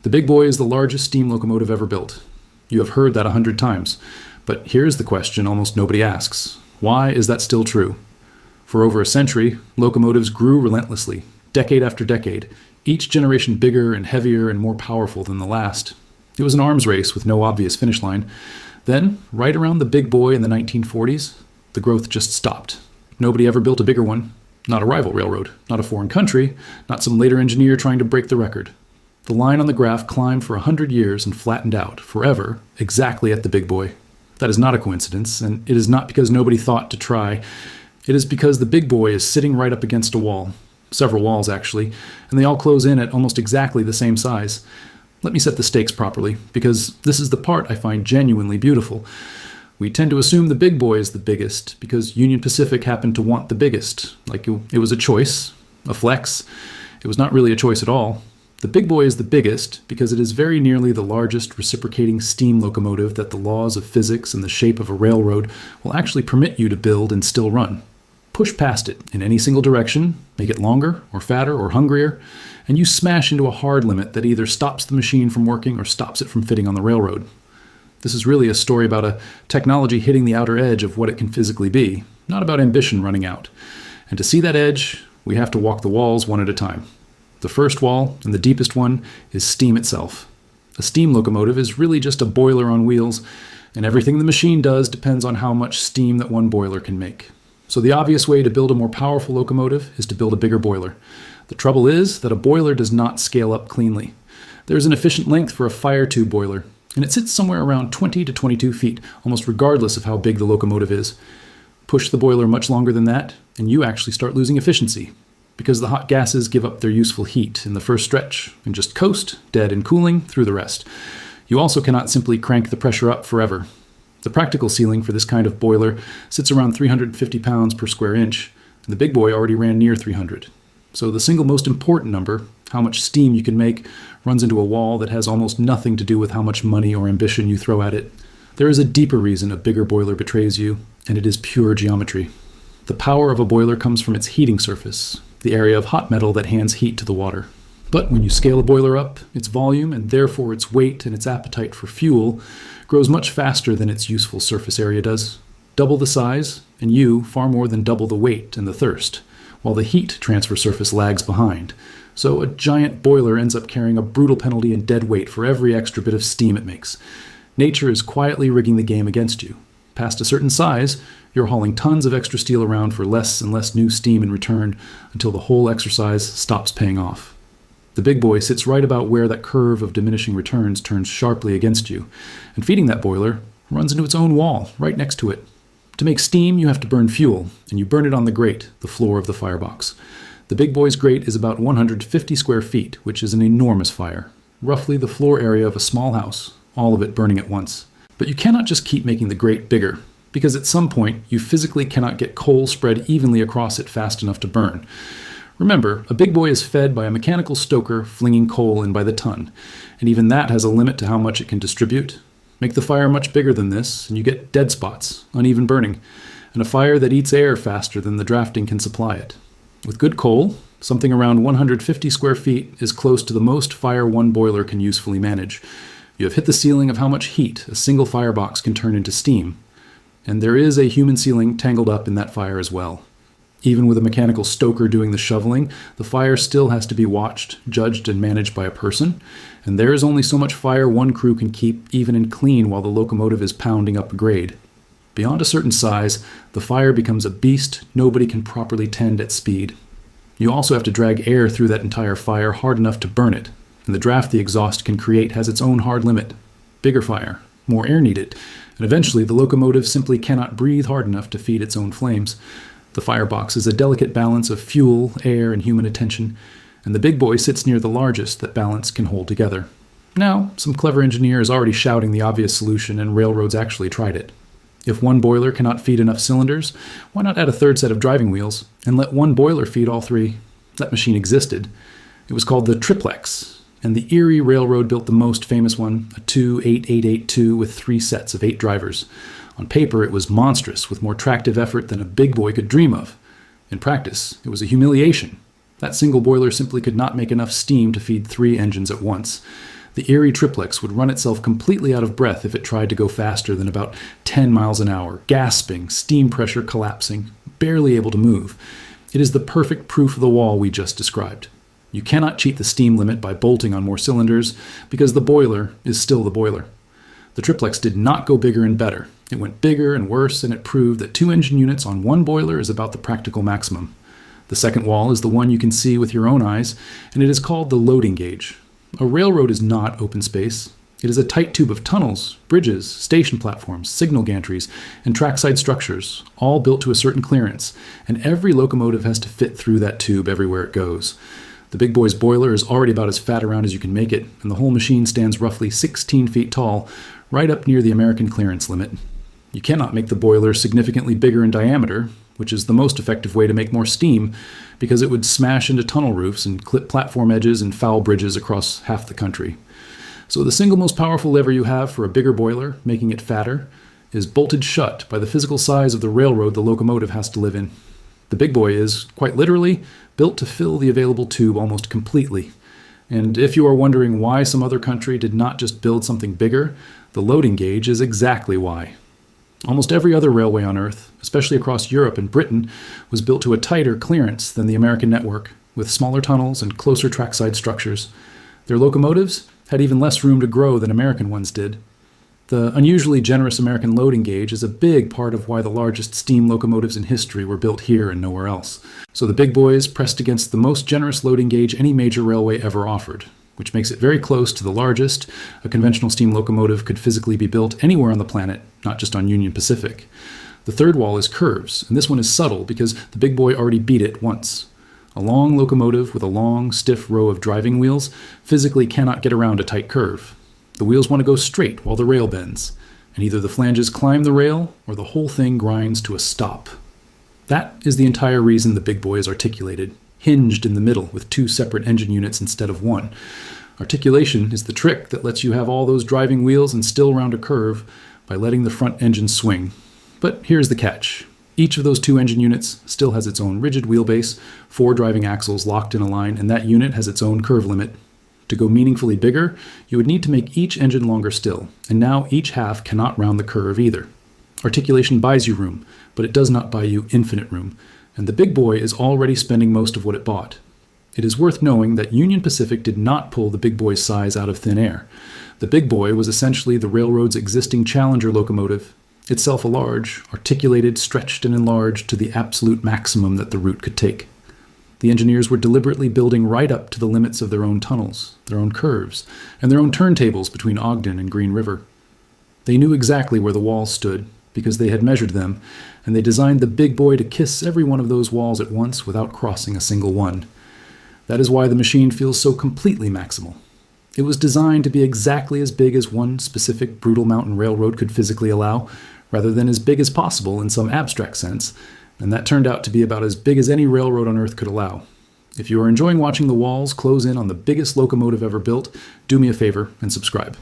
The big boy is the largest steam locomotive ever built. You have heard that 100 times. But here's the question almost nobody asks. Why is that still true? For over a century, locomotives grew relentlessly, decade after decade, each generation bigger and heavier and more powerful than the last. It was an arms race with no obvious finish line. Then, right around the big boy in the 1940s, the growth just stopped. Nobody ever built a bigger one. Not a rival railroad, not a foreign country, not some later engineer trying to break the record. The line on the graph climbed for 100 years and flattened out, forever, exactly at the big boy. That is not a coincidence, and it is not because nobody thought to try. It is because the big boy is sitting right up against a wall, several walls actually, and they all close in at almost exactly the same size. Let me set the stakes properly, because this is the part I find genuinely beautiful. We tend to assume the big boy is the biggest, because Union Pacific happened to want the biggest, like it was a choice, a flex. It was not really a choice at all. The big boy is the biggest because it is very nearly the largest reciprocating steam locomotive that the laws of physics and the shape of a railroad will actually permit you to build and still run. Push past it in any single direction, make it longer or fatter or hungrier, and you smash into a hard limit that either stops the machine from working or stops it from fitting on the railroad. This is really a story about a technology hitting the outer edge of what it can physically be, not about ambition running out. And to see that edge, we have to walk the walls one at a time. The first wall, and the deepest one, is steam itself. A steam locomotive is really just a boiler on wheels, and everything the machine does depends on how much steam that one boiler can make. So the obvious way to build a more powerful locomotive is to build a bigger boiler. The trouble is that a boiler does not scale up cleanly. There's an efficient length for a fire tube boiler, and it sits somewhere around 20 to 22 feet, almost regardless of how big the locomotive is. Push the boiler much longer than that, and you actually start losing efficiency, because the hot gases give up their useful heat in the first stretch and just coast, dead and cooling, through the rest. You also cannot simply crank the pressure up forever. The practical ceiling for this kind of boiler sits around 350 pounds per square inch, and the big boy already ran near 300. So the single most important number, how much steam you can make, runs into a wall that has almost nothing to do with how much money or ambition you throw at it. There is a deeper reason a bigger boiler betrays you, and it is pure geometry. The power of a boiler comes from its heating surface, the area of hot metal that hands heat to the water. But when you scale a boiler up, its volume, and therefore its weight and its appetite for fuel, grows much faster than its useful surface area does. Double the size, and you far more than double the weight and the thirst, while the heat transfer surface lags behind. So a giant boiler ends up carrying a brutal penalty in dead weight for every extra bit of steam it makes. Nature is quietly rigging the game against you. Past a certain size, you're hauling tons of extra steel around for less and less new steam in return until the whole exercise stops paying off. The big boy sits right about where that curve of diminishing returns turns sharply against you, and feeding that boiler runs into its own wall right next to it. To make steam, you have to burn fuel, and you burn it on the grate, the floor of the firebox. The big boy's grate is about 150 square feet, which is an enormous fire, roughly the floor area of a small house, all of it burning at once. But you cannot just keep making the grate bigger, because at some point you physically cannot get coal spread evenly across it fast enough to burn. Remember, a big boy is fed by a mechanical stoker flinging coal in by the ton, and even that has a limit to how much it can distribute. Make the fire much bigger than this, and you get dead spots, uneven burning, and a fire that eats air faster than the drafting can supply it. With good coal, something around 150 square feet is close to the most fire one boiler can usefully manage. You have hit the ceiling of how much heat a single firebox can turn into steam, and there is a human ceiling tangled up in that fire as well. Even with a mechanical stoker doing the shoveling, the fire still has to be watched, judged, and managed by a person, and there is only so much fire one crew can keep even in clean while the locomotive is pounding up a grade. Beyond a certain size, the fire becomes a beast nobody can properly tend at speed. You also have to drag air through that entire fire hard enough to burn it, and the draft the exhaust can create has its own hard limit. Bigger fire, more air needed, and eventually the locomotive simply cannot breathe hard enough to feed its own flames. The firebox is a delicate balance of fuel, air, and human attention, and the big boy sits near the largest that balance can hold together. Now, some clever engineer is already shouting the obvious solution, and railroads actually tried it. If one boiler cannot feed enough cylinders, why not add a third set of driving wheels, and let one boiler feed all three? That machine existed. It was called the triplex, and the Erie Railroad built the most famous one, a 2-8-8-8-2 with 3 sets of 8 drivers. On paper, it was monstrous, with more tractive effort than a big boy could dream of. In practice, it was a humiliation. That single boiler simply could not make enough steam to feed 3 engines at once. The eerie triplex would run itself completely out of breath if it tried to go faster than about 10 miles an hour, gasping, steam pressure collapsing, barely able to move. It is the perfect proof of the wall we just described. You cannot cheat the steam limit by bolting on more cylinders, because the boiler is still the boiler. The triplex did not go bigger and better. It went bigger and worse, and it proved that 2 engine units on one boiler is about the practical maximum. The second wall is the one you can see with your own eyes, and it is called the loading gauge. A railroad is not open space. It is a tight tube of tunnels, bridges, station platforms, signal gantries, and trackside structures, all built to a certain clearance, and every locomotive has to fit through that tube everywhere it goes. The big boy's boiler is already about as fat around as you can make it, and the whole machine stands roughly 16 feet tall, right up near the American clearance limit. You cannot make the boiler significantly bigger in diameter, which is the most effective way to make more steam, because it would smash into tunnel roofs and clip platform edges and foul bridges across half the country. So the single most powerful lever you have for a bigger boiler, making it fatter, is bolted shut by the physical size of the railroad the locomotive has to live in. The big boy is, quite literally, built to fill the available tube almost completely. And if you are wondering why some other country did not just build something bigger, the loading gauge is exactly why. Almost every other railway on Earth, especially across Europe and Britain, was built to a tighter clearance than the American network, with smaller tunnels and closer trackside structures. Their locomotives had even less room to grow than American ones did. The unusually generous American loading gauge is a big part of why the largest steam locomotives in history were built here and nowhere else. So the big boys pressed against the most generous loading gauge any major railway ever offered, which makes it very close to the largest a conventional steam locomotive could physically be built anywhere on the planet, not just on Union Pacific. The third wall is curves, and this one is subtle because the big boy already beat it once. A long locomotive with a long, stiff row of driving wheels physically cannot get around a tight curve. The wheels want to go straight while the rail bends, and either the flanges climb the rail or the whole thing grinds to a stop. That is the entire reason the big boy is articulated, hinged in the middle with 2 separate engine units instead of 1. Articulation is the trick that lets you have all those driving wheels and still round a curve by letting the front engine swing. But here's the catch. Each of those 2 engine units still has its own rigid wheelbase, 4 driving axles locked in a line, and that unit has its own curve limit. To go meaningfully bigger, you would need to make each engine longer still, and now each half cannot round the curve either. Articulation buys you room, but it does not buy you infinite room, and the big boy is already spending most of what it bought. It is worth knowing that Union Pacific did not pull the big boy's size out of thin air. The big boy was essentially the railroad's existing Challenger locomotive, itself a large, articulated, stretched, and enlarged to the absolute maximum that the route could take. The engineers were deliberately building right up to the limits of their own tunnels, their own curves, and their own turntables between Ogden and Green River. They knew exactly where the walls stood, because they had measured them, and they designed the big boy to kiss every one of those walls at once without crossing a single one. That is why the machine feels so completely maximal. It was designed to be exactly as big as one specific brutal mountain railroad could physically allow, rather than as big as possible in some abstract sense, and that turned out to be about as big as any railroad on Earth could allow. If you are enjoying watching the walls close in on the biggest locomotive ever built, do me a favor and subscribe.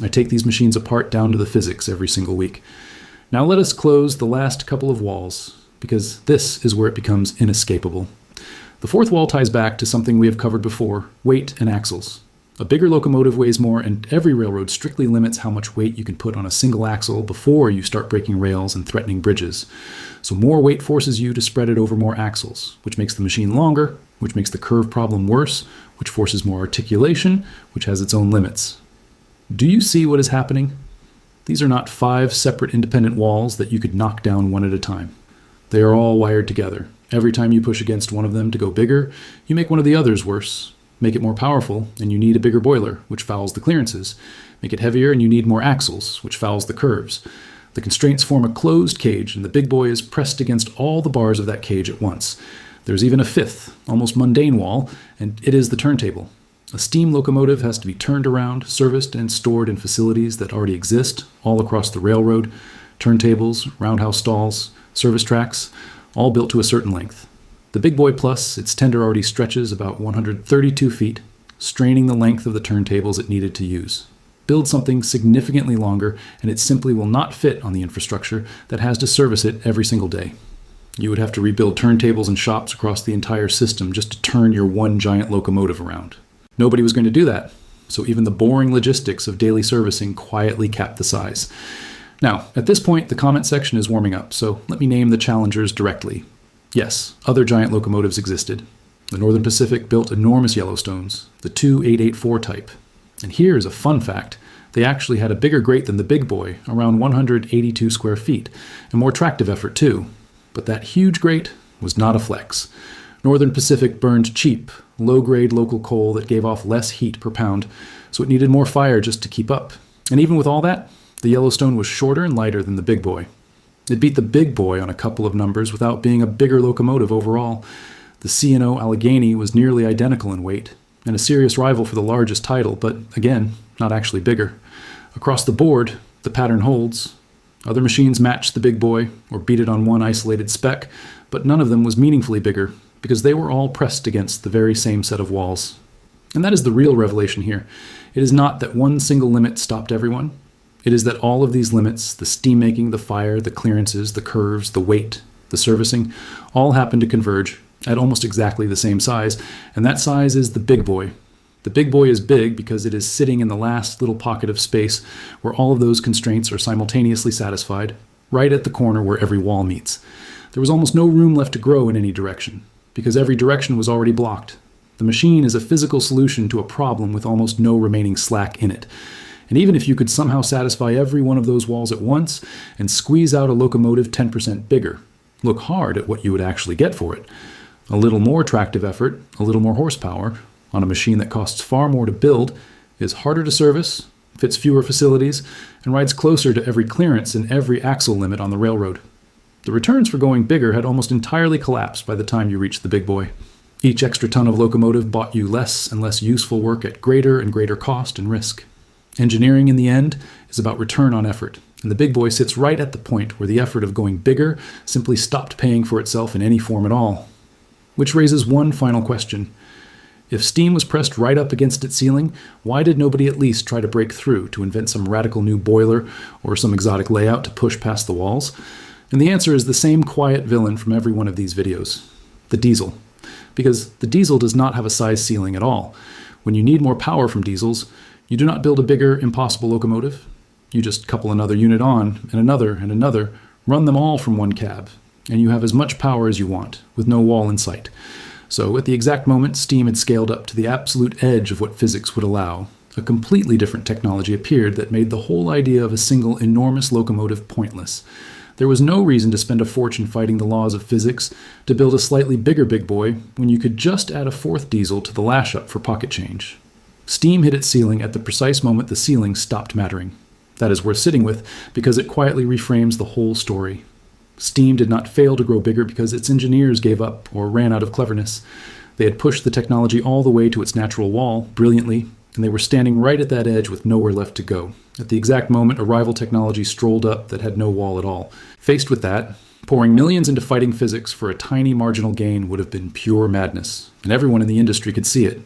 I take these machines apart down to the physics every single week. Now let us close the last couple of walls, because this is where it becomes inescapable. The fourth wall ties back to something we have covered before, weight and axles. A bigger locomotive weighs more, and every railroad strictly limits how much weight you can put on a single axle before you start breaking rails and threatening bridges. So more weight forces you to spread it over more axles, which makes the machine longer, which makes the curve problem worse, which forces more articulation, which has its own limits. Do you see what is happening? These are not 5 separate independent walls that you could knock down one at a time. They are all wired together. Every time you push against one of them to go bigger, you make one of the others worse. Make it more powerful, and you need a bigger boiler, which fouls the clearances. Make it heavier, and you need more axles, which fouls the curves. The constraints form a closed cage, and the big boy is pressed against all the bars of that cage at once. There's even a 5th, almost mundane wall, and it is the turntable. A steam locomotive has to be turned around, serviced, and stored in facilities that already exist all across the railroad. Turntables, roundhouse stalls, service tracks, all built to a certain length. The Big Boy Plus, its tender already stretches about 132 feet, straining the length of the turntables it needed to use. Build something significantly longer, and it simply will not fit on the infrastructure that has to service it every single day. You would have to rebuild turntables and shops across the entire system just to turn your one giant locomotive around. Nobody was going to do that. so even the boring logistics of daily servicing quietly capped the size. Now, at this point, the comment section is warming up, so let me name the challengers directly. Yes, other giant locomotives existed. The Northern Pacific built enormous Yellowstones, the 2884 type. And here's a fun fact. They actually had a bigger grate than the big boy, around 182 square feet, a more tractive effort too. But that huge grate was not a flex. Northern Pacific burned cheap, low-grade local coal that gave off less heat per pound, so it needed more fire just to keep up. And even with all that, the Yellowstone was shorter and lighter than the big boy. It beat the big boy on a couple of numbers without being a bigger locomotive overall. The C&O Allegheny was nearly identical in weight, and a serious rival for the largest title, but again, not actually bigger. Across the board, the pattern holds. Other machines matched the big boy, or beat it on one isolated spec, but none of them was meaningfully bigger, because they were all pressed against the very same set of walls. And that is the real revelation here. It is not that one single limit stopped everyone. It is that all of these limits, the steam making, the fire, the clearances, the curves, the weight, the servicing, all happen to converge at almost exactly the same size, and that size is the big boy. The big boy is big because it is sitting in the last little pocket of space where all of those constraints are simultaneously satisfied, right at the corner where every wall meets. There was almost no room left to grow in any direction, because every direction was already blocked. The machine is a physical solution to a problem with almost no remaining slack in it. And even if you could somehow satisfy every one of those walls at once and squeeze out a locomotive 10% bigger, look hard at what you would actually get for it. A little more tractive effort, a little more horsepower, on a machine that costs far more to build, is harder to service, fits fewer facilities, and rides closer to every clearance and every axle limit on the railroad. The returns for going bigger had almost entirely collapsed by the time you reached the big boy. Each extra ton of locomotive bought you less and less useful work at greater and greater cost and risk. Engineering, in the end, is about return on effort, and the big boy sits right at the point where the effort of going bigger simply stopped paying for itself in any form at all. Which raises one final question. If steam was pressed right up against its ceiling, why did nobody at least try to break through to invent some radical new boiler or some exotic layout to push past the walls? And the answer is the same quiet villain from every one of these videos. The diesel. Because the diesel does not have a size ceiling at all. When you need more power from diesels, you do not build a bigger, impossible locomotive. You just couple another unit on, and another, run them all from one cab, and you have as much power as you want, with no wall in sight. So at the exact moment steam had scaled up to the absolute edge of what physics would allow, a completely different technology appeared that made the whole idea of a single enormous locomotive pointless. There was no reason to spend a fortune fighting the laws of physics to build a slightly bigger big boy when you could just add a fourth diesel to the lash-up for pocket change. Steam hit its ceiling at the precise moment the ceiling stopped mattering. That is worth sitting with because it quietly reframes the whole story. Steam did not fail to grow bigger because its engineers gave up or ran out of cleverness. They had pushed the technology all the way to its natural wall, brilliantly, and they were standing right at that edge with nowhere left to go. At the exact moment, a rival technology strolled up that had no wall at all. Faced with that, pouring millions into fighting physics for a tiny marginal gain would have been pure madness, and everyone in the industry could see it.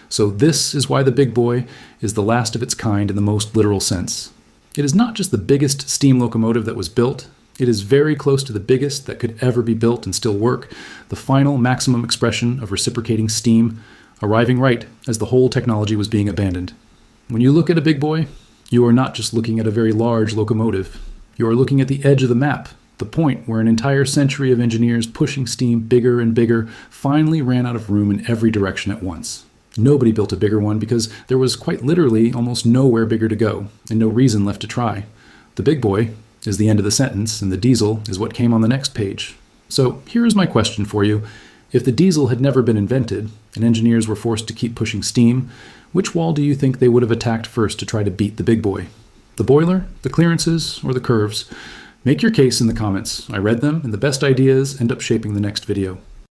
So this is why the big boy is the last of its kind in the most literal sense. It is not just the biggest steam locomotive that was built, it is very close to the biggest that could ever be built and still work, the final maximum expression of reciprocating steam, arriving right as the whole technology was being abandoned. When you look at a big boy, you are not just looking at a very large locomotive. You are looking at the edge of the map, the point where an entire century of engineers pushing steam bigger and bigger finally ran out of room in every direction at once. Nobody built a bigger one because there was quite literally almost nowhere bigger to go, and no reason left to try. The big boy is the end of the sentence, and the diesel is what came on the next page. So here is my question for you. If the diesel had never been invented, and engineers were forced to keep pushing steam, which wall do you think they would have attacked first to try to beat the big boy? The boiler, the clearances, or the curves? Make your case in the comments. I read them, and the best ideas end up shaping the next video.